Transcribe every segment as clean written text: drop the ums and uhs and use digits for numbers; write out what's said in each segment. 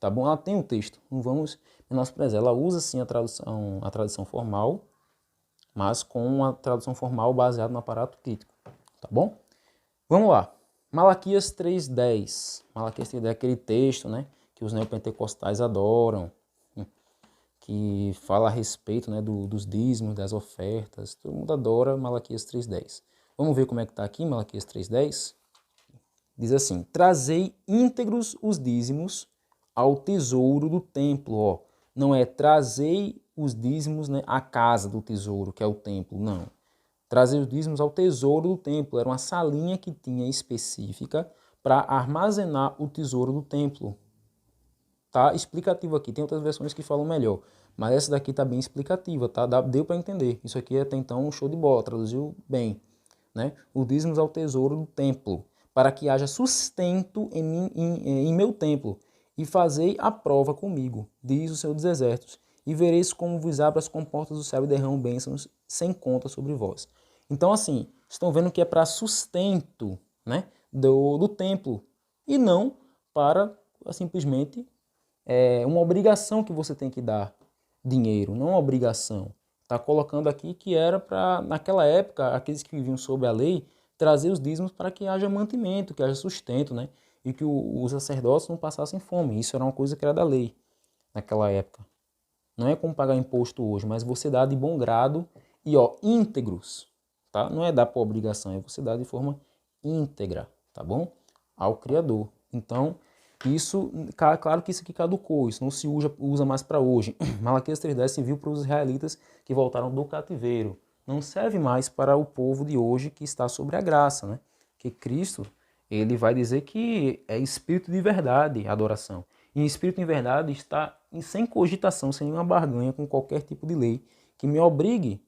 tá bom? Ela tem o texto, não vamos menosprezar. Ela usa sim a tradução formal, mas com uma tradução formal baseada no aparato crítico, tá bom? Vamos lá. Malaquias 3:10. Malaquias 3:10 é aquele texto, né, que os neopentecostais adoram, que fala a respeito, né, dos dízimos, das ofertas. Todo mundo adora Malaquias 3:10. Vamos ver como é que está aqui Malaquias 3:10? Diz assim: trazei íntegros os dízimos ao tesouro do templo. Ó, não é trazei os dízimos, né, à casa do tesouro, que é o templo, não. Trazei os dízimos ao tesouro do templo. Era uma salinha que tinha específica para armazenar o tesouro do templo. Tá explicativo aqui. Tem outras versões que falam melhor, mas essa daqui tá bem explicativa, tá? Deu para entender. Isso aqui é até então um show de bola, traduziu bem, né? Os dízimos ao tesouro do templo, para que haja sustento em meu templo, e fazei a prova comigo, diz o Senhor dos Exércitos, e vereis como vos abro as comportas do céu e derramo bênçãos sem conta sobre vós. Então, assim, estão vendo que é para sustento, né, do templo, e não para simplesmente uma obrigação que você tem que dar dinheiro, não uma obrigação. Está colocando aqui que era para, naquela época, aqueles que viviam sob a lei, trazer os dízimos para que haja mantimento, que haja sustento, né? E que os sacerdotes não passassem fome. Isso era uma coisa que era da lei naquela época. Não é como pagar imposto hoje, mas você dá de bom grado e, ó, íntegros, tá? Não é dar por obrigação, é você dar de forma íntegra, tá bom? Ao Criador. Então, isso, claro que isso aqui caducou, isso não se usa mais para hoje. Malaquias 3:10 se viu para os israelitas que voltaram do cativeiro. Não serve mais para o povo de hoje que está sobre a graça, né? Que Cristo, ele vai dizer que é espírito de verdade a adoração. E espírito de verdade está sem cogitação, sem nenhuma barganha com qualquer tipo de lei que me obrigue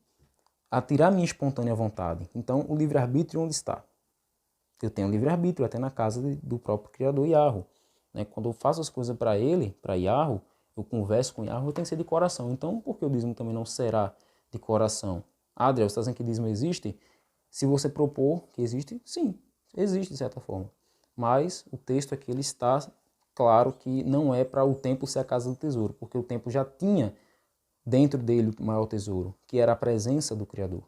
a tirar minha espontânea vontade. Então, o livre-arbítrio onde está? Eu tenho livre-arbítrio até na casa do próprio Criador Yahweh. Né? Quando eu faço as coisas para ele, para Yahweh, eu converso com Yahweh, eu tenho que ser de coração. Então, por que o dízimo também não será de coração? Adriel, você está dizendo que dízimo existe? Se você propor que existe, sim, existe de certa forma. Mas o texto aqui ele está claro que não é para o templo ser a casa do tesouro, porque o templo já tinha dentro dele o maior tesouro, que era a presença do Criador.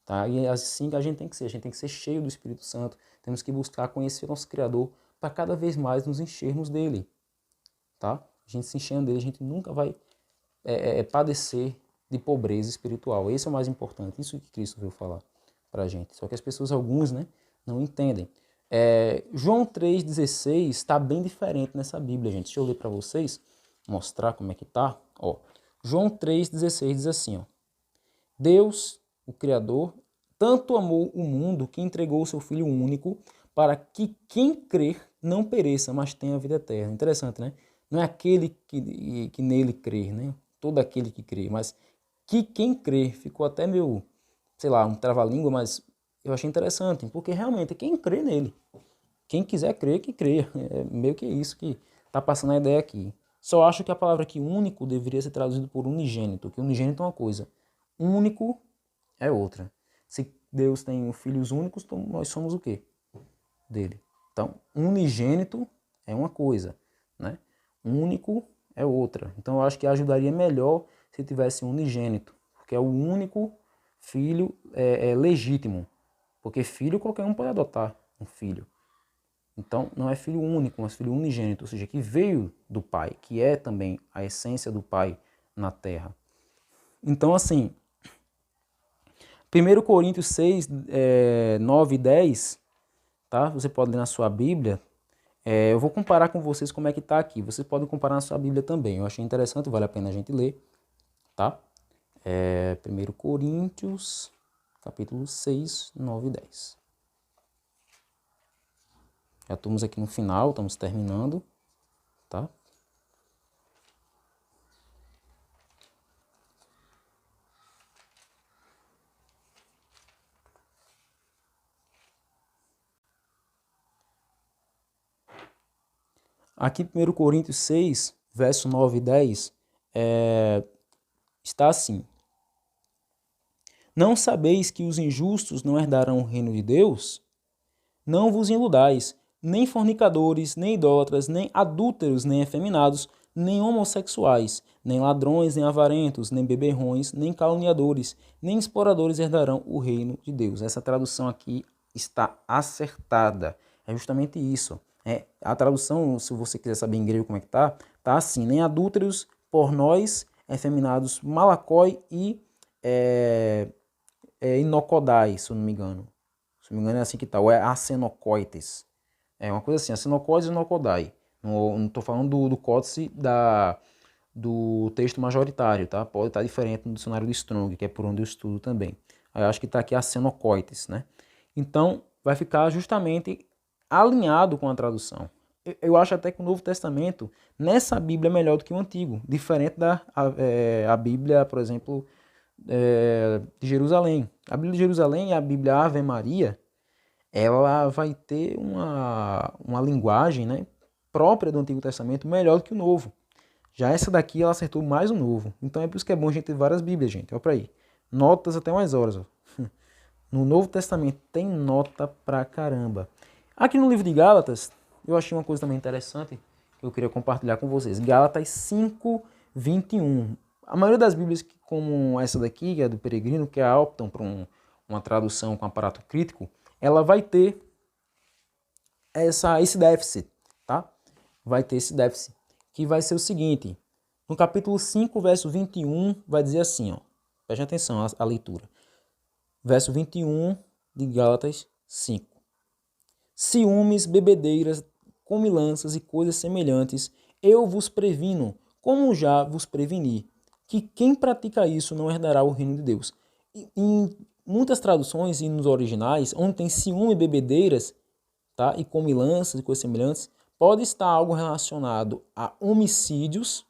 Tá? E assim que a gente tem que ser cheio do Espírito Santo, temos que buscar conhecer nosso Criador para cada vez mais nos enchermos dele. Tá? A gente se enchendo dele, a gente nunca vai padecer de pobreza espiritual. Esse é o mais importante, isso que Cristo veio falar para a gente. Só que as pessoas, alguns, né, não entendem. João 3,16 está bem diferente nessa Bíblia, gente. Deixa eu ler para vocês, mostrar como é que tá. Ó, João 3,16 diz assim, ó, Deus, o Criador, tanto amou o mundo que entregou o seu Filho único para que quem crer não pereça, mas tenha a vida eterna. Interessante, né? Não é aquele que nele crer, né? Todo aquele que crê, mas que quem crer. Ficou até meio, sei lá, um trava-língua, mas eu achei interessante, porque realmente é quem crê nele. Quem quiser crer, que crê. É meio que isso que está passando a ideia aqui. Só acho que a palavra aqui único deveria ser traduzida por unigênito, que unigênito é uma coisa, único é outra. Se Deus tem filhos únicos, então nós somos o quê? Dele. Então, unigênito é uma coisa, né? Único é outra. Então, eu acho que ajudaria melhor se tivesse unigênito, porque é o único filho legítimo. Porque filho, qualquer um pode adotar um filho. Então, não é filho único, mas filho unigênito, ou seja, que veio do Pai, que é também a essência do Pai na Terra. Então, assim, 1 Coríntios 6, 9 e 10, tá? Você pode ler na sua Bíblia. Eu vou comparar com vocês como é que está aqui. Vocês podem comparar na sua Bíblia também. Eu achei interessante, vale a pena a gente ler, tá? 1 Coríntios, capítulo 6, 9 e 10. Já estamos aqui no final, estamos terminando, tá? Aqui em 1 Coríntios 6, verso 9 e 10, está assim. Não sabeis que os injustos não herdarão o reino de Deus? Não vos iludais, nem fornicadores, nem idólatras, nem adúlteros, nem efeminados, nem homossexuais, nem ladrões, nem avarentos, nem beberrões, nem caluniadores, nem exploradores herdarão o reino de Deus. Essa tradução aqui está acertada. É justamente isso. A tradução, se você quiser saber em grego como é que tá assim, nem adúlteros, pornóis, efeminados, malacói e inocodai, se eu não me engano. Se não me engano é assim que tá, ou é acenocoites. É uma coisa assim, acenocoides e inocodai. Não estou falando do códice do texto majoritário, tá? Pode estar diferente no dicionário do Strong, que é por onde eu estudo também. Aí eu acho que está aqui acenocoites, né? Então, vai ficar justamente alinhado com a tradução. Eu acho até que o Novo Testamento, nessa Bíblia, é melhor do que o Antigo. Diferente a Bíblia, por exemplo, de Jerusalém. A Bíblia de Jerusalém e a Bíblia Ave Maria, ela vai ter uma linguagem, né, própria do Antigo Testamento melhor do que o Novo. Já essa daqui, ela acertou mais o Novo. Então é por isso que é bom a gente ter várias Bíblias, gente. Olha pra aí. Notas até umas horas. Ó. No Novo Testamento tem nota pra caramba. Aqui no livro de Gálatas, eu achei uma coisa também interessante que eu queria compartilhar com vocês. Gálatas 5:21. A maioria das Bíblias, como essa daqui, que é do Peregrino, que optam por uma tradução com aparato crítico, ela vai ter esse déficit, tá? Vai ter esse déficit, que vai ser o seguinte. No capítulo 5, verso 21, vai dizer assim, ó. Preste atenção à leitura. Verso 21 de Gálatas 5. Ciúmes, bebedeiras, comilanças e coisas semelhantes, eu vos previno, como já vos preveni, que quem pratica isso não herdará o reino de Deus. Em muitas traduções e nos originais, onde tem ciúme e bebedeiras, tá, e comilanças e coisas semelhantes, pode estar algo relacionado a homicídios,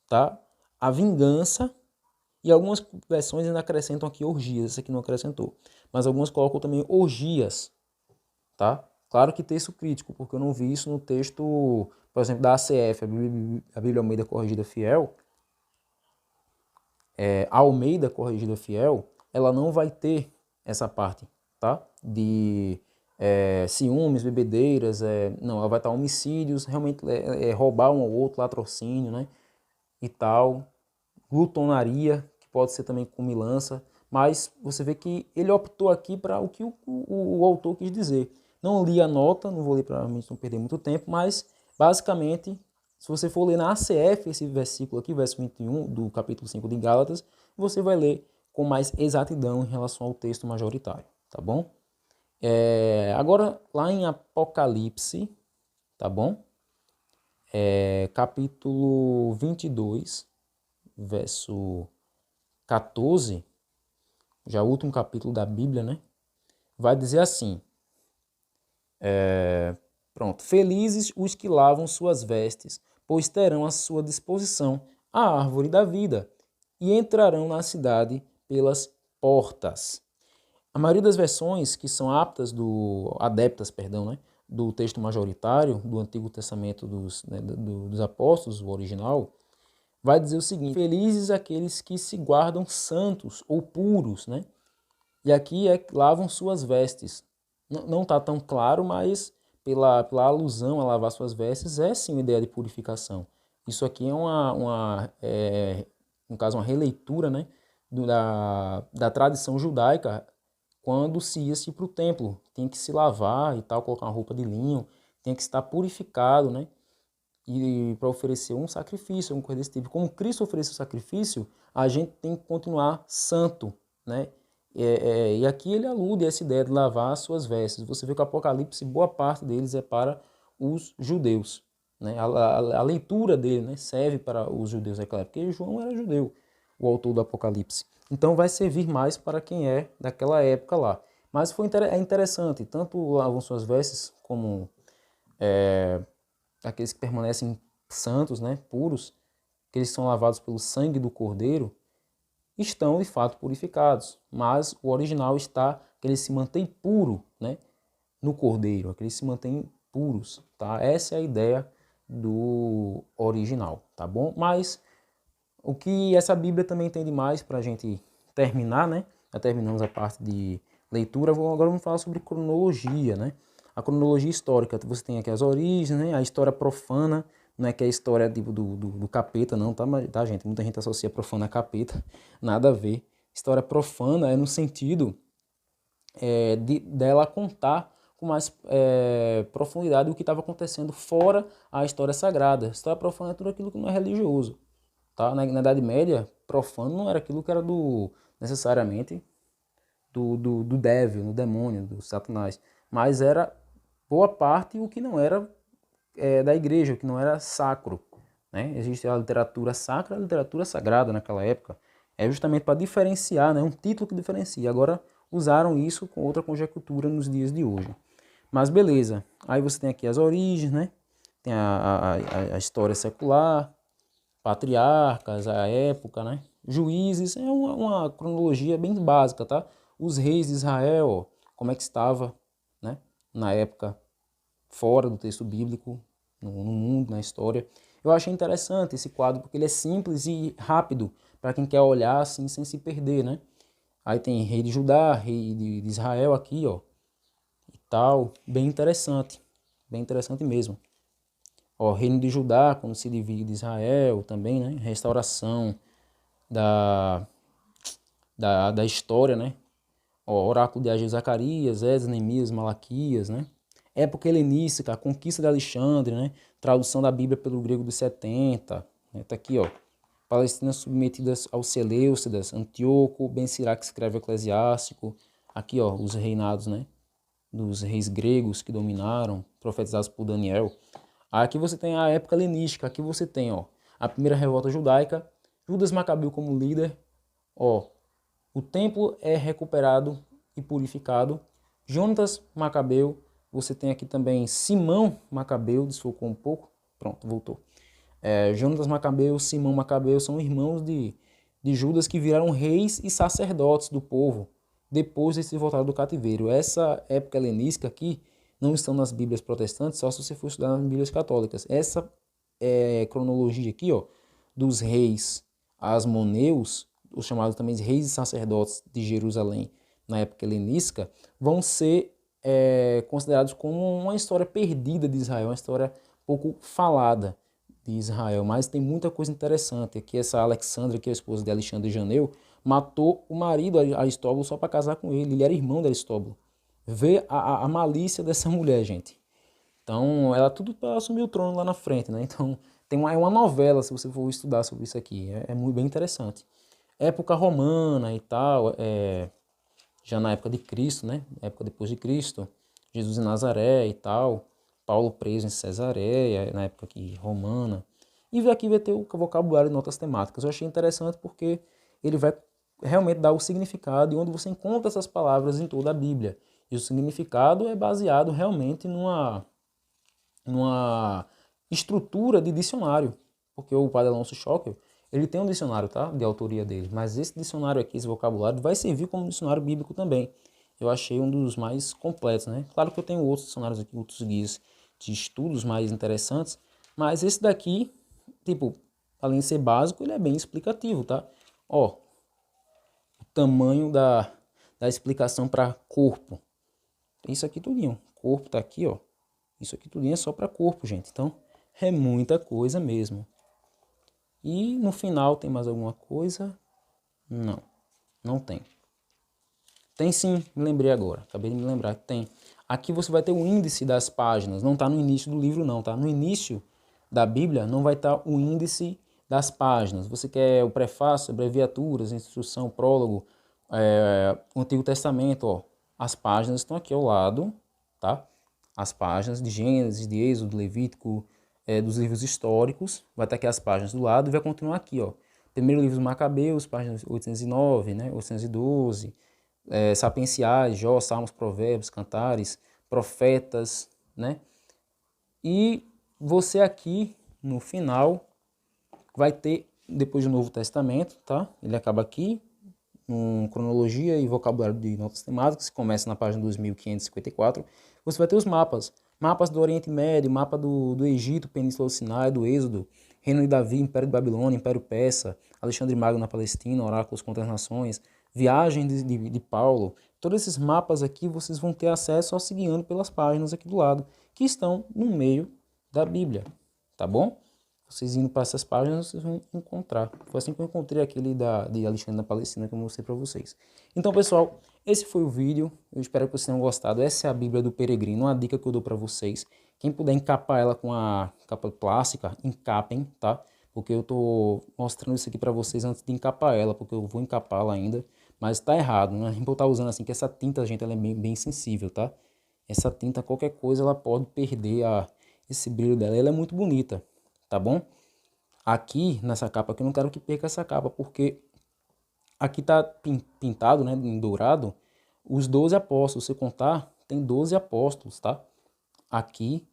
tá, a vingança, e algumas versões ainda acrescentam aqui orgias, essa aqui não acrescentou, mas algumas colocam também orgias, tá? Claro que texto crítico, porque eu não vi isso no texto, por exemplo, da ACF, a Bíblia Almeida Corrigida Fiel. A Almeida Corrigida Fiel, ela não vai ter essa parte, tá? De ciúmes, bebedeiras, não, ela vai estar homicídios, realmente roubar um ou outro, latrocínio, né? E tal, glutonaria, que pode ser também comilança, mas você vê que ele optou aqui para o que o autor quis dizer. Não li a nota, não vou ler para não perder muito tempo, mas basicamente, se você for ler na ACF esse versículo aqui, verso 21 do capítulo 5 de Gálatas, você vai ler com mais exatidão em relação ao texto majoritário, tá bom? Agora, lá em Apocalipse, tá bom? Capítulo 22, verso 14, já o último capítulo da Bíblia, né? Vai dizer assim, pronto, felizes os que lavam suas vestes, pois terão à sua disposição a árvore da vida e entrarão na cidade pelas portas. A maioria das versões que são adeptas, né, do texto majoritário do Antigo Testamento dos apóstolos, o original, vai dizer o seguinte: felizes aqueles que se guardam santos ou puros, né? E aqui lavam suas vestes. Não está tão claro, mas pela alusão a lavar suas vestes é sim uma ideia de purificação. Isso aqui é no caso, uma releitura, né, da tradição judaica, quando se ia-se para o templo. Tinha que se lavar e tal, colocar uma roupa de linho, tinha que estar purificado, né? E para oferecer um sacrifício, alguma coisa desse tipo. Como Cristo ofereceu o sacrifício, a gente tem que continuar santo, né? E aqui ele alude a essa ideia de lavar as suas vestes. Você vê que o Apocalipse, boa parte deles é para os judeus, né? A leitura dele, né, serve para os judeus naquela época, porque João era judeu, o autor do Apocalipse. Então vai servir mais para quem é daquela época lá. Mas é interessante, tanto lavam suas vestes como aqueles que permanecem santos, né, puros, que eles são lavados pelo sangue do Cordeiro, estão de fato purificados. Mas o original está que eles se mantêm puro, né, no Cordeiro, que eles se mantêm puros, tá? Essa é a ideia do original, tá bom? Mas o que essa Bíblia também tem de mais para a gente terminar, né? Já terminamos a parte de leitura, agora vamos falar sobre cronologia, né? A cronologia histórica, você tem aqui as origens, né? A história profana Não é que é a história tipo, do capeta, não, tá, gente? Muita gente associa profana a capeta, nada a ver. História profana é no sentido dela contar com mais profundidade o que estava acontecendo fora a história sagrada. História profana é tudo aquilo que não é religioso. Tá? Na Idade Média, profano não era aquilo que era necessariamente do devil, do demônio, do satanás, mas era boa parte o que não era da igreja, o que não era sacro. Né? Existe a literatura sacra e a literatura sagrada naquela época. É justamente para diferenciar, né? Um título que diferencia. Agora usaram isso com outra conjectura nos dias de hoje. Mas beleza, aí você tem aqui as origens, né? Tem a história secular, patriarcas, a época, né? Juízes, é uma cronologia bem básica, tá? Os reis de Israel, como é que estava, né? Na época, fora do texto bíblico, no mundo, na história. Eu achei interessante esse quadro, porque ele é simples e rápido, para quem quer olhar assim, sem se perder, né? Aí tem rei de Judá, rei de Israel aqui, ó, e tal, bem interessante mesmo. Ó, reino de Judá, quando se divide de Israel também, né? Restauração da, da história, né? Ó, oráculo de Ageu, Zacarias, Esdras, Neemias, Malaquias, né? Época helenística, a conquista de Alexandre, né? Tradução da Bíblia pelo grego dos 70, né? Tá aqui, ó. Palestinas submetidas aos Seleucidas, Antíoco, Ben Sirá, que escreve o Eclesiástico. Aqui, ó, os reinados, né? Dos reis gregos que dominaram, profetizados por Daniel. Aqui você tem a época helenística, aqui você tem, ó, a primeira revolta judaica, Judas Macabeu como líder, ó, o templo é recuperado e purificado, Jonatas Macabeu, você tem aqui também Simão Macabeu, desfocou um pouco, pronto, voltou. Jonatas Macabeu, Simão Macabeu são irmãos de Judas que viraram reis e sacerdotes do povo depois de se voltar do cativeiro. Essa época helenística aqui não estão nas Bíblias protestantes, só se você for estudar nas Bíblias católicas. Essa cronologia aqui, ó, dos reis asmoneus, os chamados também de reis e sacerdotes de Jerusalém na época helenística, vão ser considerados como uma história perdida de Israel, uma história pouco falada de Israel, mas tem muita coisa interessante. Aqui essa Alexandra, que é a esposa de Alexandre de Janeu, matou o marido Aristóbulo só para casar com ele era irmão de Aristóbulo. Vê a malícia dessa mulher, gente. Então, ela tudo para assumir o trono lá na frente, né? Então, é uma novela, se você for estudar sobre isso aqui. É muito bem interessante. Época romana e tal, já na época de Cristo, né? Época depois de Cristo, Jesus em Nazaré e tal, Paulo preso em Cesareia, na época aqui romana. E aqui vai ter o vocabulário de notas temáticas. Eu achei interessante porque ele vai realmente dar o significado e onde você encontra essas palavras em toda a Bíblia. E o significado é baseado realmente numa estrutura de dicionário, porque o padre Alonso Schockel, ele tem um dicionário, tá, de autoria dele, mas esse dicionário aqui, esse vocabulário, vai servir como dicionário bíblico também. Eu achei um dos mais completos, né? Claro que eu tenho outros dicionários aqui, outros guias de estudos mais interessantes, mas esse daqui, tipo, além de ser básico, ele é bem explicativo, tá? Ó, o tamanho da explicação para corpo. Tem isso aqui tudinho. Corpo tá aqui, ó. Isso aqui tudo é só para corpo, gente. Então, é muita coisa mesmo. E no final tem mais alguma coisa? Não, não tem. Tem sim, me lembrei agora. Acabei de me lembrar que tem. Aqui você vai ter o índice das páginas. Não está no início do livro, não, tá? No início da Bíblia não vai estar o índice das páginas. Você quer o prefácio, abreviaturas, instrução, prólogo, o Antigo Testamento, ó. As páginas estão aqui ao lado, tá? As páginas de Gênesis, de Êxodo, Levítico, dos livros históricos, vai estar aqui as páginas do lado e vai continuar aqui, ó. Primeiro livro dos Macabeus, páginas 809, né, 812, Sapienciais, Jó, Salmos, Provérbios, Cantares, Profetas, né? E você aqui, no final, vai ter, depois do Novo Testamento, tá? Ele acaba aqui, com cronologia e vocabulário de notas temáticas, que começa na página 2554, você vai ter os mapas. Mapas do Oriente Médio, mapa do Egito, Península do Sinai, do Êxodo, Reino de Davi, Império de Babilônia, Império Persa, Alexandre Magno na Palestina, Oráculos contra as Nações, Viagem de Paulo. Todos esses mapas aqui vocês vão ter acesso só se guiando pelas páginas aqui do lado, que estão no meio da Bíblia, tá bom? Vocês indo para essas páginas, vocês vão encontrar. Foi assim que eu encontrei aquele de Alexandre da Palestina que eu mostrei para vocês. Então, pessoal, esse foi o vídeo. Eu espero que vocês tenham gostado. Essa é a Bíblia do Peregrino, uma dica que eu dou para vocês. Quem puder encapar ela com a capa plástica, encapem, tá? Porque eu tô mostrando isso aqui para vocês antes de encapar ela, porque eu vou encapá-la ainda. Mas tá errado, né? A gente tá usando assim, que essa tinta, gente, ela é bem sensível, tá? Essa tinta, qualquer coisa, ela pode perder esse brilho dela. Ela é muito bonita, tá bom? Aqui, nessa capa aqui, eu não quero que perca essa capa, porque aqui tá pintado, né, em dourado, os 12 apóstolos. Se você contar, tem 12 apóstolos, tá? Aqui,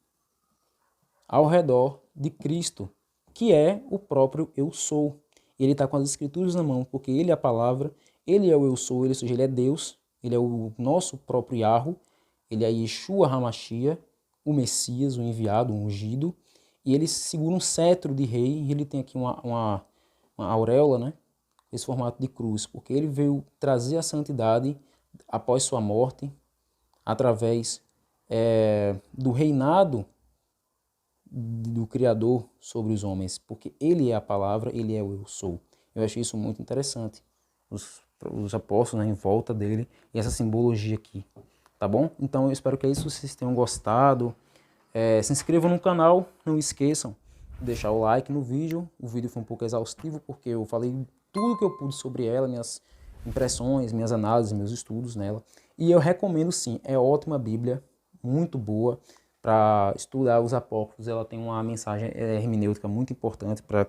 ao redor de Cristo, que é o próprio Eu Sou. Ele está com as escrituras na mão, porque ele é a palavra, ele é o Eu Sou, ou seja, ele é Deus, ele é o nosso próprio Yahweh, ele é Yeshua HaMashiach, o Messias, o enviado, o ungido, e ele segura um cetro de rei, e ele tem aqui uma auréola, né? Esse formato de cruz, porque ele veio trazer a santidade após sua morte, através do reinado do Criador sobre os homens, porque ele é a palavra, ele é o Eu Sou. Eu achei isso muito interessante, os apóstolos, né, em volta dele, e essa simbologia aqui, tá bom? Então eu espero que é isso, vocês tenham gostado. Se inscrevam no canal, não esqueçam de deixar o like no vídeo. O vídeo foi um pouco exaustivo, porque eu falei tudo que eu pude sobre ela, minhas impressões, minhas análises, meus estudos nela. E eu recomendo sim, é ótima Bíblia, muito boa para estudar os apócrifos. Ela tem uma mensagem hermenêutica muito importante para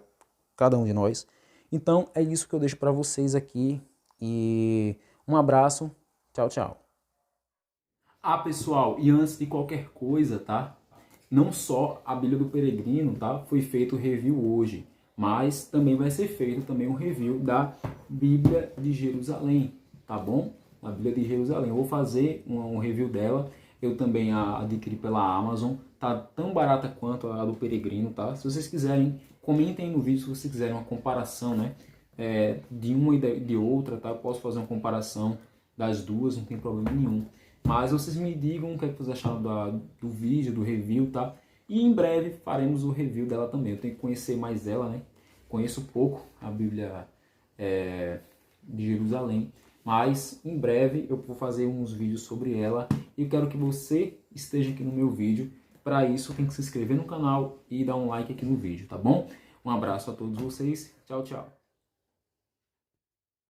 cada um de nós. Então é isso que eu deixo para vocês aqui. E um abraço, tchau, tchau. Ah, pessoal, e antes de qualquer coisa, tá? Não só a Bíblia do Peregrino, tá? Foi feito o review hoje, mas também vai ser feito também um review da Bíblia de Jerusalém, tá bom? A Bíblia de Jerusalém. Eu vou fazer um review dela. Eu também a adquiri pela Amazon. Tá tão barata quanto a do Peregrino, tá? Se vocês quiserem, comentem no vídeo se vocês quiserem uma comparação, né? De uma e de outra, tá? Eu posso fazer uma comparação das duas, não tem problema nenhum. Mas vocês me digam o que é que vocês acharam do vídeo, do review, tá? E em breve faremos o review dela também. Eu tenho que conhecer mais ela, né? Conheço pouco a Bíblia de Jerusalém. Mas em breve eu vou fazer uns vídeos sobre ela. E eu quero que você esteja aqui no meu vídeo. Para isso tem que se inscrever no canal e dar um like aqui no vídeo, tá bom? Um abraço a todos vocês. Tchau, tchau.